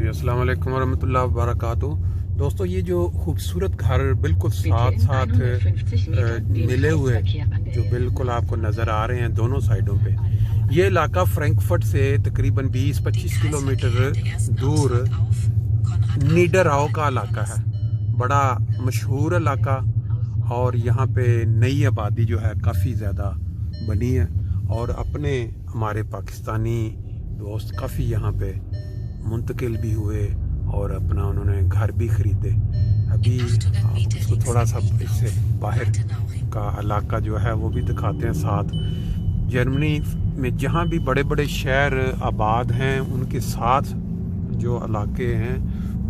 अस्सलाम वालेकुम वरहमतुल्लाहि वबरकातुहू। दोस्तों, ये जो खूबसूरत घर बिल्कुल साथ साथ मिले हुए जो बिल्कुल आपको नज़र आ रहे हैं दोनों साइडों पे, ये इलाका फ्रैंकफर्ट से तकरीबन 20-25 किलोमीटर दूर नीडरआउ का इलाका है। बड़ा मशहूर इलाका, और यहाँ पे नई आबादी जो है काफ़ी ज़्यादा बनी है, और अपने हमारे पाकिस्तानी दोस्त काफ़ी यहाँ पे मुंतकिल भी हुए और अपना उन्होंने घर भी ख़रीदे। अभी आपको थोड़ा सा इससे बाहर का इलाका जो है वो भी दिखाते हैं। साथ जर्मनी में जहाँ भी बड़े बड़े शहर आबाद हैं उनके साथ जो इलाके हैं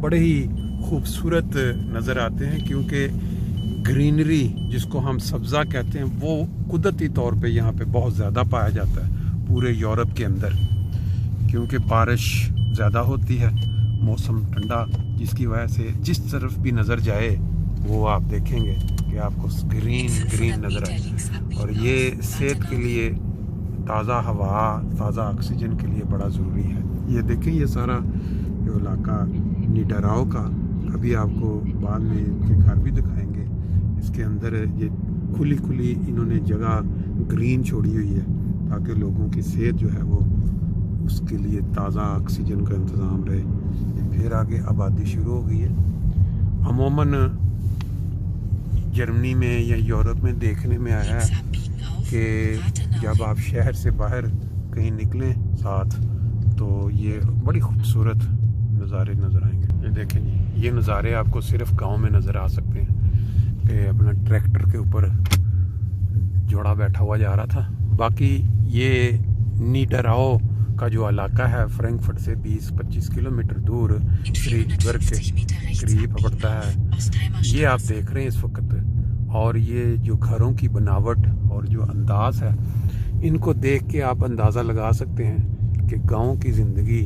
बड़े ही खूबसूरत नज़र आते हैं, क्योंकि ग्रीनरी जिसको हम सब्ज़ा कहते हैं वो कुदरती तौर पे यहाँ पे बहुत ज़्यादा पाया जाता है पूरे यूरोप के अंदर, क्योंकि बारिश ज़्यादा होती है, मौसम ठंडा, जिसकी वजह से जिस तरफ भी नज़र जाए वो आप देखेंगे कि आपको ग्रीन नज़र आए। और ये सेहत के लिए, ताज़ा हवा, ताज़ा ऑक्सीजन के लिए बड़ा ज़रूरी है। ये देखें, ये सारा जो इलाका नीडरआउ का, अभी आपको बाद में इनके घर भी दिखाएंगे। इसके अंदर ये खुली इन्होंने जगह ग्रीन छोड़ी हुई है ताकि लोगों की सेहत जो है वो उसके लिए ताज़ा ऑक्सीजन का इंतज़ाम रहे। फिर आगे आबादी शुरू हो गई है। अमूमन जर्मनी में या यूरोप में देखने में आया है कि जब आप शहर से बाहर कहीं निकलें साथ, तो ये बड़ी खूबसूरत नज़ारे नज़र आएंगे। ये देखें जी, ये नज़ारे आपको सिर्फ गांव में नज़र आ सकते हैं कि अपना ट्रैक्टर के ऊपर जोड़ा बैठा हुआ जा रहा था। बाकी ये नीडरआउ का जो इलाका है फ्रैंकफर्ट से 20-25 किलोमीटर दूर श्रीबर्ग के करीब पड़ता है। ये आप देख रहे हैं इस वक्त, और ये जो घरों की बनावट और जो अंदाज है, इनको देख के आप अंदाज़ा लगा सकते हैं कि गांव की ज़िंदगी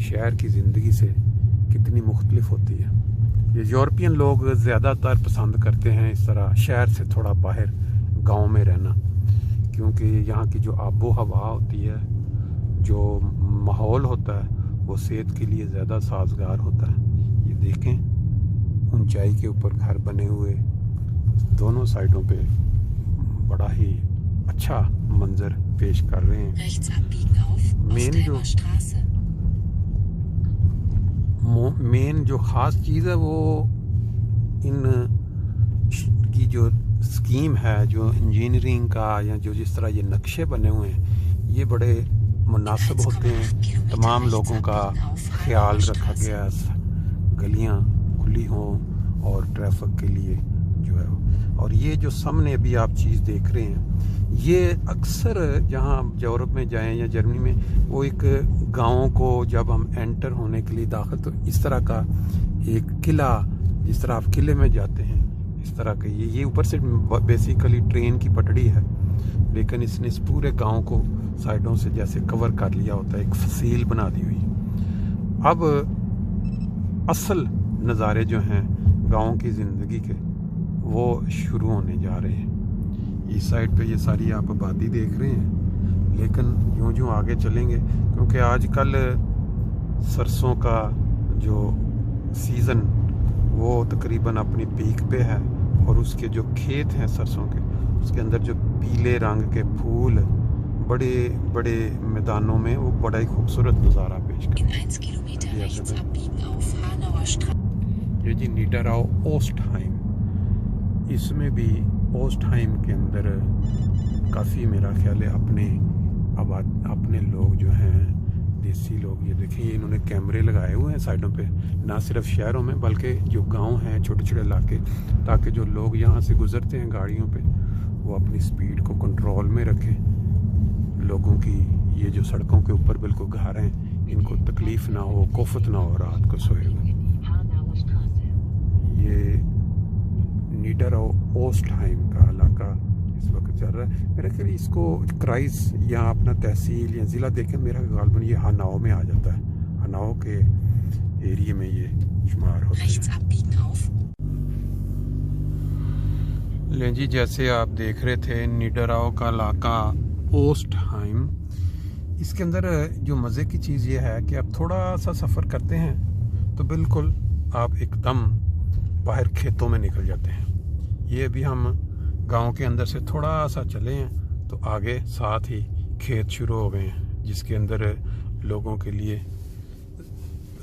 शहर की ज़िंदगी से कितनी मुख्तलिफ होती है। ये यूरोपियन लोग ज़्यादातर पसंद करते हैं इस तरह शहर से थोड़ा बाहर गांव में रहना, क्योंकि यहाँ की जो आबो हवा होती है, जो माहौल होता है, वो सेहत के लिए ज़्यादा साजगार होता है। ये देखें, ऊंचाई के ऊपर घर बने हुए दोनों साइडों पे बड़ा ही अच्छा मंजर पेश कर रहे हैं। मेन जो ख़ास चीज़ है वो इन की जो स्कीम है, जो इंजीनियरिंग का, या जो जिस तरह ये नक्शे बने हुए हैं, ये बड़े मुनासिब होते हैं। तमाम लोगों का ख्याल रखा गया, गलियां खुली हों और ट्रैफिक के लिए जो है। और ये जो सामने अभी आप चीज़ देख रहे हैं, ये अक्सर जहां यूरोप में जाएं या जर्मनी में, वो एक गाँव को जब हम एंटर होने के लिए दाखिल, तो इस तरह का एक किला, जिस तरह आप किले में जाते हैं इस तरह का ये ऊपर से बेसिकली ट्रेन की पटड़ी है, लेकिन इसने इस पूरे गांव को साइडों से जैसे कवर कर लिया होता है, एक फसील बना दी हुई। अब असल नज़ारे जो हैं गांव की ज़िंदगी के, वो शुरू होने जा रहे हैं। इस साइड पे ये सारी आप आबादी देख रहे हैं, लेकिन यूं आगे चलेंगे, क्योंकि आजकल सरसों का जो सीज़न वो तकरीबन अपनी पीक पे है, और उसके जो खेत हैं सरसों के, उसके अंदर जो पीले रंग के फूल बड़े बड़े मैदानों में, वो बड़ा ही खूबसूरत नज़ारा पेश करते हैं। ये जी नीडरआउ ओस्टहाइम, इसमें भी ओस्टहाइम के अंदर काफ़ी मेरा ख्याल है अपने लोग जो हैं, देसी लोग। ये देखिए, इन्होंने कैमरे लगाए हुए हैं साइडों पे, ना सिर्फ शहरों में बल्कि जो गांव हैं, छोटे छोटे इलाके, ताकि जो लोग यहाँ से गुजरते हैं गाड़ियों पे, वो अपनी स्पीड को कंट्रोल में रखें। लोगों की ये जो सड़कों के ऊपर बिल्कुल घर हैं, इनको तकलीफ़ ना हो, कोफत ना हो रात को सोए हुए। ये नीडरआउ ओस्टहाइम का इलाका इस वक्त चल रहा है। मेरा ख्याल इसको क्राइस या अपना तहसील या ज़िला देखें, मेरा गालबन ये हानाओ में आ जाता है। हानाओ के एरिया में ये शुमार होता है। लें जी, जैसे आप देख रहे थे नीडरआउ का इलाका ओस्टहाइम, इसके अंदर जो मज़े की चीज़ ये है कि आप थोड़ा सा सफ़र करते हैं तो बिल्कुल आप एकदम बाहर खेतों में निकल जाते हैं। ये भी हम गांव के अंदर से थोड़ा सा चले हैं तो आगे साथ ही खेत शुरू हो गए हैं, जिसके अंदर लोगों के लिए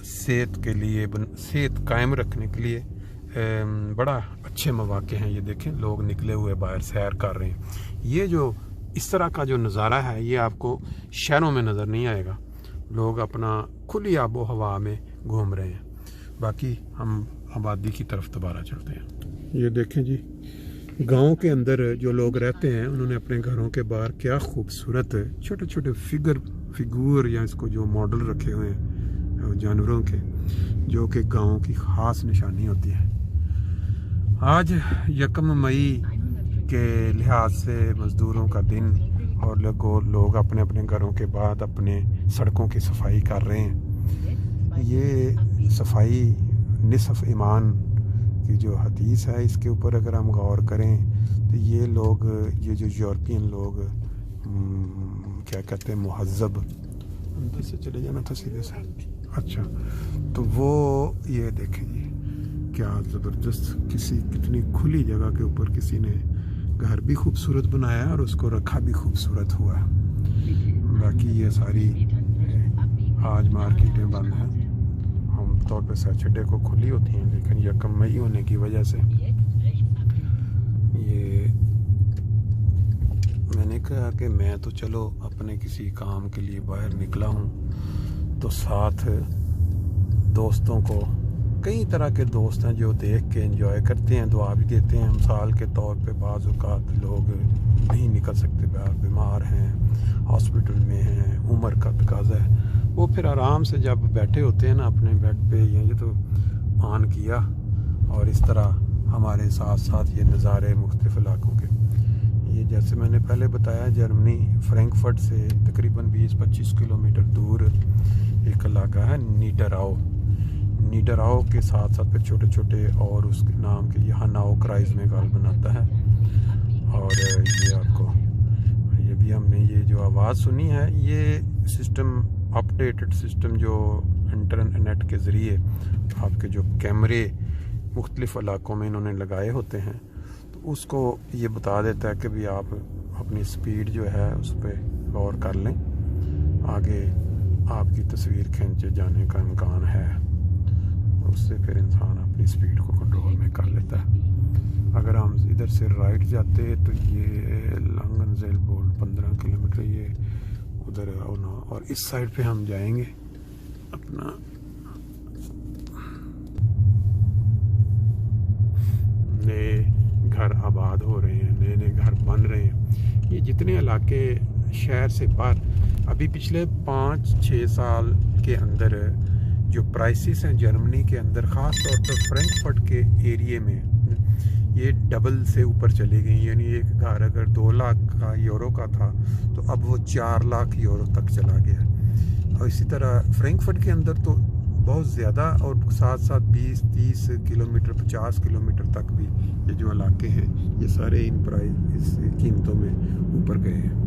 सेहत कायम रखने के लिए बड़ा अच्छे मौके हैं। ये देखें, लोग निकले हुए बाहर सैर कर रहे हैं। ये जो इस तरह का जो नज़ारा है ये आपको शहरों में नज़र नहीं आएगा। लोग अपना खुली आबो हवा में घूम रहे हैं। बाकी हम आबादी की तरफ दोबारा चलते हैं। ये देखें जी, गांव के अंदर जो लोग रहते हैं उन्होंने अपने घरों के बाहर क्या खूबसूरत छोटे छोटे फिगूर या इसको जो मॉडल रखे हुए हैं जानवरों के, जो कि गांव की ख़ास निशानी होती है। आज 1 मई के लिहाज से मज़दूरों का दिन और लोग अपने अपने घरों के बाद अपने सड़कों की सफाई कर रहे हैं। ये सफाई निसफ़ ईमान की जो हदीस है, इसके ऊपर अगर हम गौर करें तो ये लोग, ये जो यूरोपियन लोग क्या कहते हैं, मुहज़्ज़ब, अंदर से चले जाना था सीधे से, अच्छा, तो वो ये देखें जी क्या ज़बरदस्त, कितनी खुली जगह के ऊपर किसी ने घर भी खूबसूरत बनाया और उसको रखा भी खूबसूरत हुआ। बाकी ये सारी आज मार्केटें बंद हैं, आमतौर पर सैटरडे को खुली होती हैं, लेकिन 1 मई होने की वजह से ये मैंने कहा कि मैं तो चलो अपने किसी काम के लिए बाहर निकला हूँ, तो साथ दोस्तों को, कई तरह के दोस्त हैं जो देख के एंजॉय करते हैं, दुआ भी देते हैं। मिसाल के तौर पे बाज़ औक़ात लोग नहीं निकल सकते, बीमार हैं, हॉस्पिटल में हैं, उम्र का तकाज़ा है, वो फिर आराम से जब बैठे होते हैं ना अपने बेड पे, ये तो ऑन किया और इस तरह हमारे साथ साथ ये नज़ारे मुख्तलिफ़ इलाकों के। ये जैसे मैंने पहले बताया, जर्मनी फ्रैंकफर्ट से तकरीबन 20-25 किलोमीटर दूर एक इलाका है नीडराओ के साथ साथ फिर छोटे छोटे और उसके नाम के यहाँ नाओ क्राइज में गाल बनाता है। और ये आपको, ये भी हमने ये जो आवाज़ सुनी है, ये सिस्टम अपडेटेड सिस्टम जो इंटरनेट के ज़रिए आपके जो कैमरे मुख्तलिफ़ इलाकों में इन्होंने लगाए होते हैं, तो उसको ये बता देता है कि भी आप अपनी स्पीड जो है उस पर गौर कर लें, आगे आपकी तस्वीर खींचे जाने का इम्कान है। उससे फिर इंसान अपनी स्पीड को कंट्रोल में कर लेता है। अगर हम इधर से राइट जाते तो ये लांगनज़ेल-बोल्ड 15 किलोमीटर ये उधर और इस साइड पे हम जाएंगे अपना नए घर आबाद हो रहे हैं, नए नए घर बन रहे हैं। ये जितने इलाके शहर से बाहर, अभी पिछले 5-6 साल के अंदर जो प्राइसेस हैं जर्मनी के अंदर, ख़ास तौर पर फ्रैंकफर्ट के एरिए में, ये डबल से ऊपर चली गई। यानी एक घर अगर 2 लाख का यूरो का था तो अब वो 4 लाख यूरो तक चला गया। और इसी तरह फ्रैंकफर्ट के अंदर तो बहुत ज़्यादा, और साथ साथ 20-30 किलोमीटर 50 किलोमीटर तक भी ये जो इलाके हैं ये सारे इन प्राइस कीमतों में ऊपर गए हैं।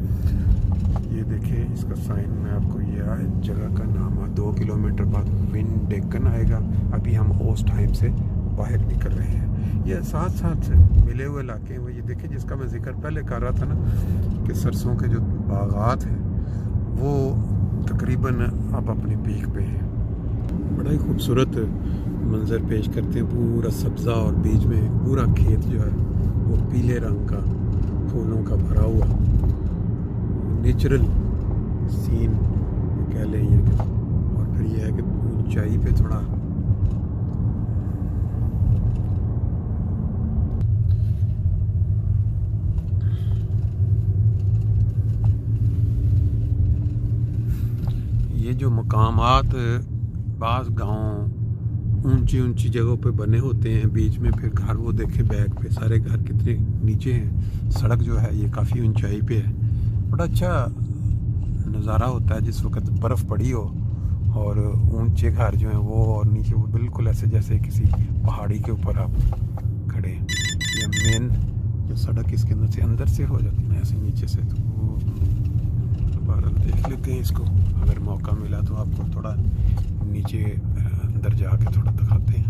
ये देखें इसका साइन में आपको, ये जगह का नाम है। 2 किलोमीटर बाद विंडेकन आएगा। अभी हम ओस्टहाइम से बाहर निकल रहे हैं। ये साथ साथ मिले हुए इलाके हैं। वो ये देखिए जिसका मैं जिक्र पहले कर रहा था ना, कि सरसों के जो बागात हैं वो तकरीबन अब अपने पीक पे हैं। बड़ा ही खूबसूरत मंजर पेश करते हैं, पूरा सब्ज़ा और बीच में पूरा खेत जो है वो पीले रंग का फूलों का भरा हुआ नेचुरल सीन कह लें ये। और फिर ये है कि ऊंचाई पे थोड़ा ये जो मकामात बाज़ गांव ऊंची ऊंची जगहों पे बने होते हैं, बीच में फिर घर, वो देखें बैक पे सारे घर कितने नीचे हैं। सड़क जो है ये काफ़ी ऊंचाई पे है। बड़ा अच्छा नज़ारा होता है जिस वक्त बर्फ़ पड़ी हो और ऊंचे घर जो हैं वो, और नीचे वो बिल्कुल ऐसे जैसे किसी पहाड़ी के ऊपर आप खड़े। ये मेन जो सड़क इसके अंदर से हो जाती है ऐसे नीचे से, तो वो दोबारा देख लेते हैं इसको। अगर मौका मिला तो आपको थोड़ा नीचे अंदर जाके थोड़ा दिखाते हैं।